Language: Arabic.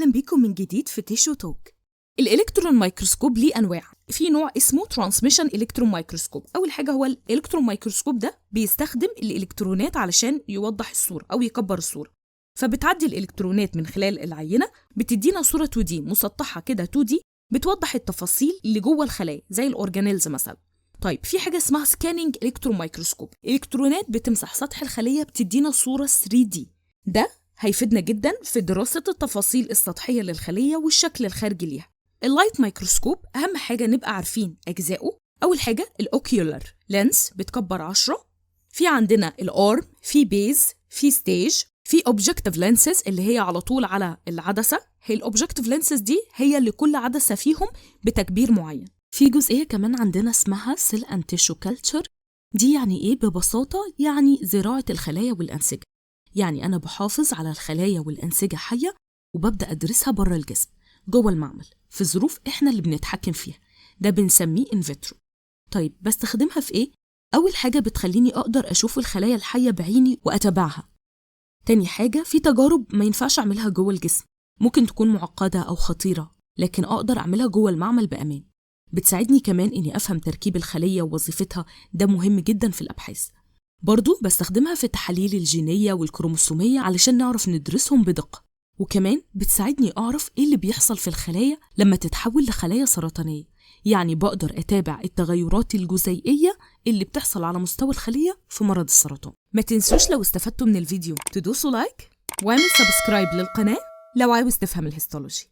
أهلا بيكم من جديد في تيشو توك. الإلكترون مايكروسكوب ليه أنواع. في نوع اسمه ترانسميشن إلكترون مايكروسكوب. أول حاجة هو الإلكترون مايكروسكوب ده بيستخدم الإلكترونات علشان يوضح الصورة أو يكبر الصورة، فبتعدي الإلكترونات من خلال العينة بتدينا صورة 2D مسطحة كده 2D بتوضح التفاصيل اللي جوه الخلايا زي الأورجانيلز مثلا. طيب في حاجة اسمها سكانينج إلكترون مايكروسكوب. إلكترونات بتمسح سطح الخلية بتدينا صورة 3D. ده هيفيدنا جدا في دراسة التفاصيل السطحية للخلية والشكل الخارجي ليها. اللايت مايكروسكوب أهم حاجة نبقى عارفين أجزائه. أول حاجة الأوكيولر لينس بتكبر 10، في عندنا الأرم، في بيز، في ستيج، في أوبجكتيف لينسز اللي هي على طول على العدسة. هي الأوبجكتيف لينسز دي هي اللي كل عدسة فيهم بتكبير معين. في جزئية كمان عندنا اسمها سيل أند تيشو كلتشر. دي يعني إيه ببساطة؟ يعني زراعة الخلايا والأنسجة. يعني أنا بحافظ على الخلايا والأنسجة حية وببدأ أدرسها بره الجسم جوه المعمل في ظروف إحنا اللي بنتحكم فيها. ده بنسميه إن فيترو. طيب بستخدمها في إيه؟ أول حاجة بتخليني أقدر أشوف الخلايا الحية بعيني وأتابعها. تاني حاجة في تجارب ما ينفعش أعملها جوه الجسم، ممكن تكون معقدة أو خطيرة، لكن أقدر أعملها جوه المعمل بأمان. بتساعدني كمان إني أفهم تركيب الخلية ووظيفتها، ده مهم جدا في الأبحاث. برضو بستخدمها في التحاليل الجينية والكروموسومية علشان نعرف ندرسهم بدقة، وكمان بتساعدني أعرف إيه اللي بيحصل في الخلايا لما تتحول لخلايا سرطانية. يعني بقدر أتابع التغيرات الجزيئية اللي بتحصل على مستوى الخلية في مرض السرطان. ما تنسوش لو استفدتوا من الفيديو تدوسوا لايك واعمل سبسكرايب للقناة لو عاوز تفهم الهيستولوجي.